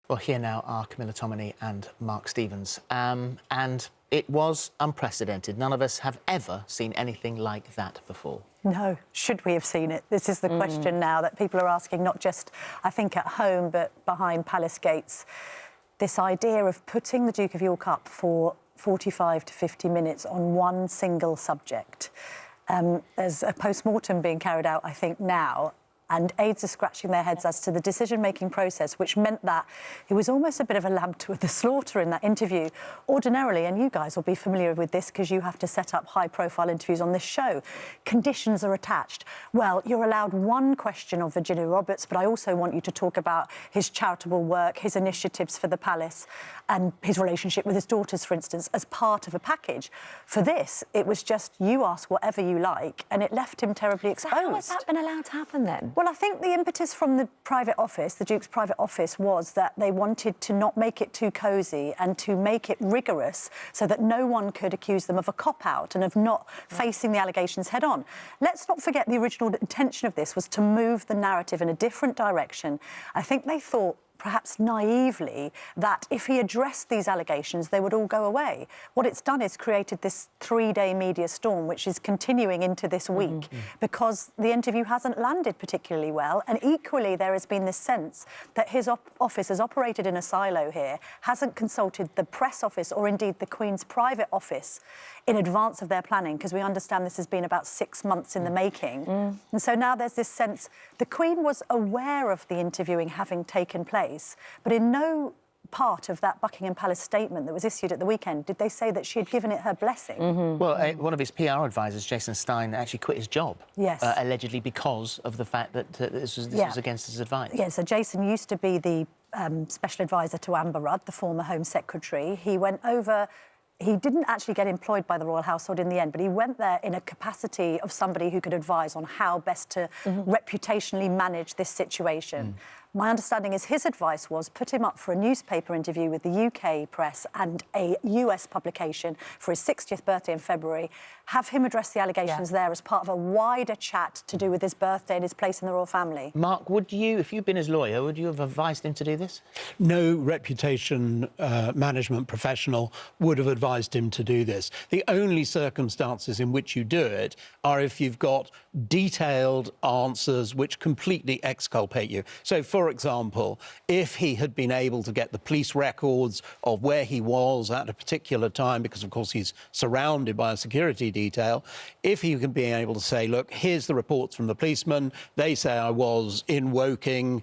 Well, here now are Camilla Tominey and Mark Stevens. And it was unprecedented. None of us have ever seen anything like that before. No. Should we have seen it? This is the question now that people are asking, not just, I think, at home, but behind palace gates. This idea of putting the Duke of York up for 45 to 50 minutes on one single subject. There's a post-mortem being carried out, I think, now, and aides are scratching their heads as to the decision-making process, which meant that it was almost a bit of a lamb to the slaughter in that interview. Ordinarily, and you guys will be familiar with this because you have to set up high-profile interviews on this show, conditions are attached. Well, you're allowed one question of Virginia Roberts, but I also want you to talk about his charitable work, his initiatives for the palace, and his relationship with his daughters, for instance, as part of a package. For this, it was just, you ask whatever you like, and it left him terribly exposed. So how has that been allowed to happen, then? Well, I think the impetus from the private office, the Duke's private office, was that they wanted to not make it too cosy and to make it rigorous so that no one could accuse them of a cop-out and of not facing the allegations head-on. Let's not forget the original intention of this was to move the narrative in a different direction. I think they thought, perhaps naively, that if he addressed these allegations, they would all go away. What it's done is created this three-day media storm, which is continuing into this week, because the interview hasn't landed particularly well. And equally, there has been this sense that his office has operated in a silo here, hasn't consulted the press office or indeed the Queen's private office in advance of their planning, because we understand this has been about 6 months in the making. And so now there's this sense the Queen was aware of the interviewing having taken place, but in no part of that Buckingham Palace statement that was issued at the weekend did they say that she had given it her blessing. Well, one of his PR advisors, Jason Stein, actually quit his job, allegedly because of the fact that this was against his advice. Yeah, so Jason used to be the special advisor to Amber Rudd, the former Home Secretary. He went over... He didn't actually get employed by the royal household in the end, but he went there in a capacity of somebody who could advise on how best to reputationally manage this situation. My understanding is his advice was put him up for a newspaper interview with the UK press and a US publication for his 60th birthday in February, have him address the allegations there as part of a wider chat to do with his birthday and his place in the royal family. Mark, would you, if you'd been his lawyer, would you have advised him to do this? No reputation management professional would have advised him to do this. The only circumstances in which you do it are if you've got detailed answers which completely exculpate you. So, for example, if he had been able to get the police records of where he was at a particular time, because, of course, he's surrounded by a security detail, if he could be able to say, look, here's the reports from the policemen, they say I was in Woking,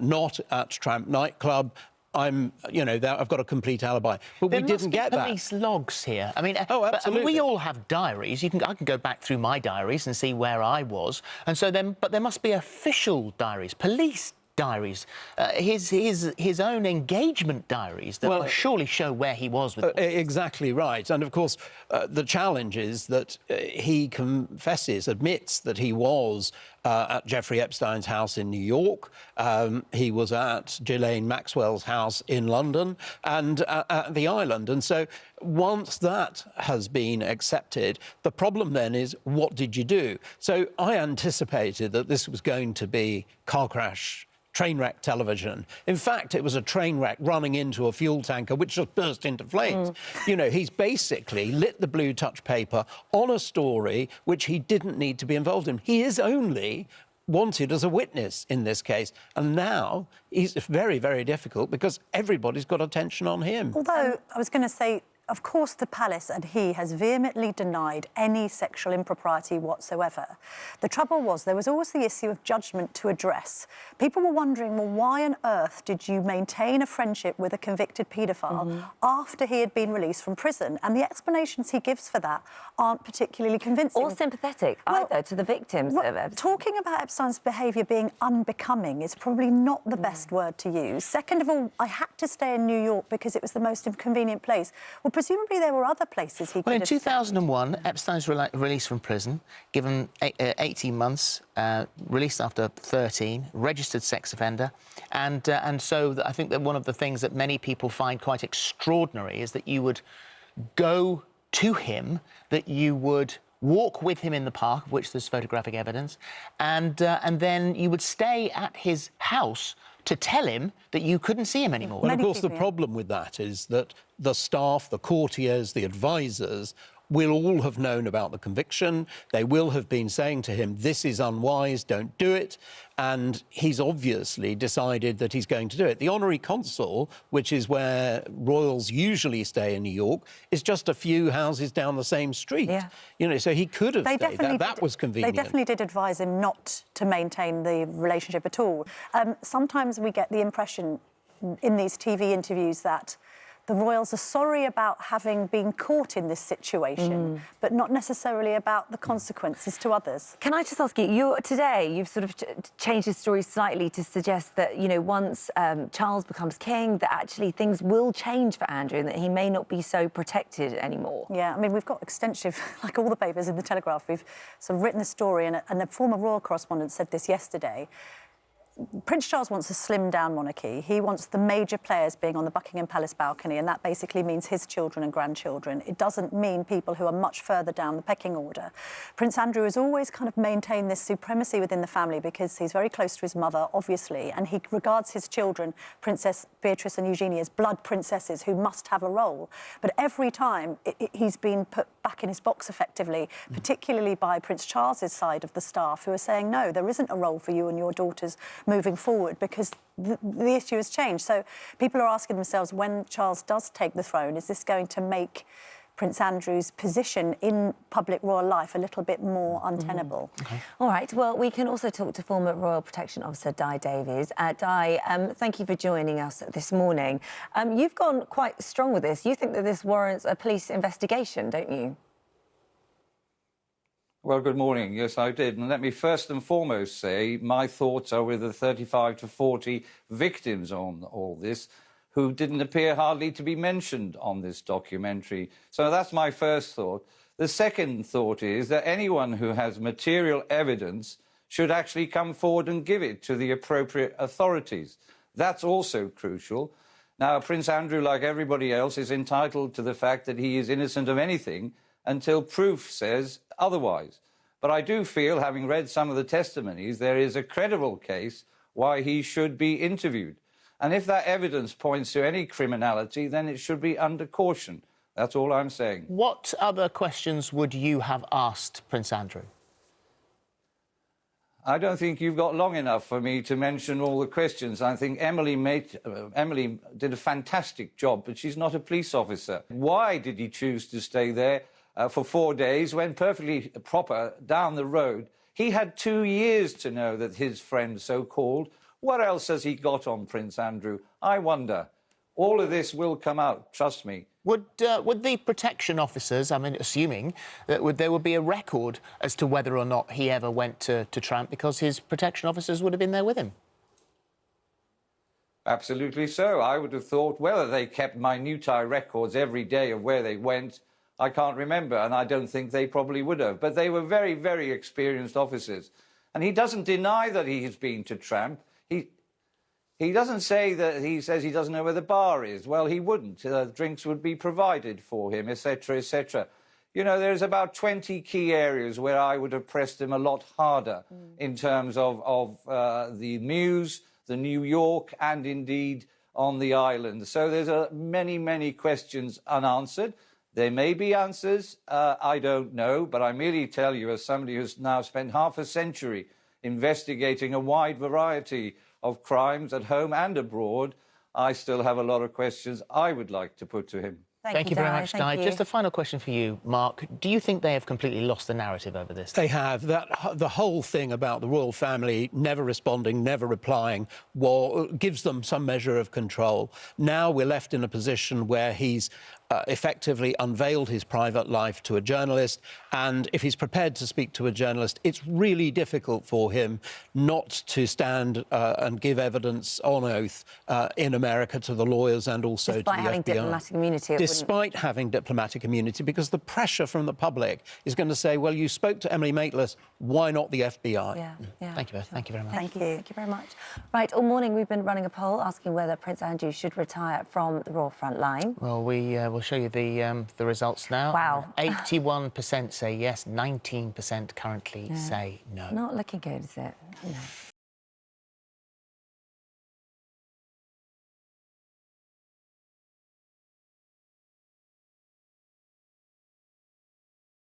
not at Tramp nightclub, I've got a complete alibi. But we didn't get that. There must be police logs here. I mean, absolutely. We all have diaries. I can go back through my diaries and see where I was. And so then, but there must be official diaries, police diaries, his own engagement diaries that will surely show where he was with exactly right. And of course the challenge is that he admits that he was at Jeffrey Epstein's house in New York, he was at Ghislaine Maxwell's house in London and at the island. And so once that has been accepted, the problem then is, what did you do? So I anticipated that this was going to be car crash, train wreck television. In fact, it was a train wreck running into a fuel tanker which just burst into flames. You know, he's basically lit the blue touch paper on a story which he didn't need to be involved in. He is only wanted as a witness in this case, and now it's very, very difficult because everybody's got attention on him. Although, I was going to say, of course, the palace and he has vehemently denied any sexual impropriety whatsoever. The trouble was there was always the issue of judgment to address. People were wondering, well, why on earth did you maintain a friendship with a convicted paedophile after he had been released from prison? And the explanations he gives for that aren't particularly convincing. Or sympathetic, either, to the victims. Talking about Epstein's behaviour being unbecoming is probably not the best word to use. Second of all, I had to stay in New York because it was the most inconvenient place. Well, presumably there were other places he could have... Well, in 2001, Epstein's released from prison, given 18 months, released after 13, registered sex offender. And so I think that one of the things that many people find quite extraordinary is that you would go to him, that you would walk with him in the park, of which there's photographic evidence, and then you would stay at his house to tell him that you couldn't see him anymore. Well, of Many course, the people, yeah. problem with that is that the staff, the courtiers, the advisors will all have known about the conviction. They will have been saying to him, this is unwise, don't do it. And he's obviously decided that he's going to do it. The honorary consul, which is where royals usually stay in New York, is just a few houses down the same street. Yeah. You know, so he could have stayed there. That was convenient. They definitely did advise him not to maintain the relationship at all. Sometimes we get the impression in these TV interviews that the royals are sorry about having been caught in this situation, but not necessarily about the consequences to others. Can I just ask you, today you've sort of changed the story slightly to suggest that, you know, once Charles becomes king, that actually things will change for Andrew and that he may not be so protected anymore. Yeah, I mean, we've got extensive, like all the papers in the Telegraph, we've sort of written a story, and a former royal correspondent said this yesterday. Prince Charles wants a slimmed-down monarchy. He wants the major players being on the Buckingham Palace balcony, and that basically means his children and grandchildren. It doesn't mean people who are much further down the pecking order. Prince Andrew has always kind of maintained this supremacy within the family because he's very close to his mother, obviously, and he regards his children, Princess Beatrice and Eugenie, as blood princesses who must have a role. But every time he's been put back in his box, effectively, particularly by Prince Charles's side of the staff, who are saying, no, there isn't a role for you and your daughters moving forward because the issue has changed. So people are asking themselves, when Charles does take the throne, is this going to make Prince Andrew's position in public royal life a little bit more untenable? Okay. All right, well, we can also talk to former Royal Protection Officer Di Davies. Di, thank you for joining us this morning. You've gone quite strong with this. You think that this warrants a police investigation, don't you? Well, good morning. Yes, I did. And let me first and foremost say my thoughts are with the 35 to 40 victims on all this who didn't appear hardly to be mentioned on this documentary. So that's my first thought. The second thought is that anyone who has material evidence should actually come forward and give it to the appropriate authorities. That's also crucial. Now, Prince Andrew, like everybody else, is entitled to the fact that he is innocent of anything until proof says otherwise. But I do feel, having read some of the testimonies, there is a credible case why he should be interviewed. And if that evidence points to any criminality, then it should be under caution. That's all I'm saying. What other questions would you have asked Prince Andrew? I don't think you've got long enough for me to mention all the questions. I think Emily did a fantastic job, but she's not a police officer. Why did he choose to stay there for 4 days when perfectly proper down the road? He had 2 years to know that his friend, so-called, what else has he got on Prince Andrew? I wonder. All of this will come out, trust me. Would the protection officers, I mean, assuming that there would be a record as to whether or not he ever went to Tramp, because his protection officers would have been there with him? Absolutely so. I would have thought whether they kept minutiae records every day of where they went, I can't remember, and I don't think they probably would have. But they were very, very experienced officers. And he doesn't deny that he has been to Tramp. He doesn't say that he says he doesn't know where the bar is. Well, he wouldn't. Drinks would be provided for him, etc., etc. You know, there's about 20 key areas where I would have pressed him a lot harder in terms of the Mews, the New York, and indeed on the island. So there's many, many questions unanswered. There may be answers, I don't know, but I merely tell you, as somebody who's now spent half a century investigating a wide variety of crimes at home and abroad, I still have a lot of questions I would like to put to him. Thank you very much, Di. Just a final question for you, Mark. Do you think they have completely lost the narrative over this? They have. The whole thing about the royal family never responding, never replying, gives them some measure of control. Now we're left in a position where he's effectively unveiled his private life to a journalist, and if he's prepared to speak to a journalist, it's really difficult for him not to stand and give evidence on oath in America to the lawyers and also to the FBI. Despite having diplomatic immunity. Despite having diplomatic immunity, because the pressure from the public is going to say, well, you spoke to Emily Maitlis, why not the FBI? Yeah. Thank you. Thank you very much. Thank you very much. Right, all morning we've been running a poll asking whether Prince Andrew should retire from the royal front line. Well, we'll show you the results now. Wow. 81% say yes, 19% currently say no. Not looking good, is it? No.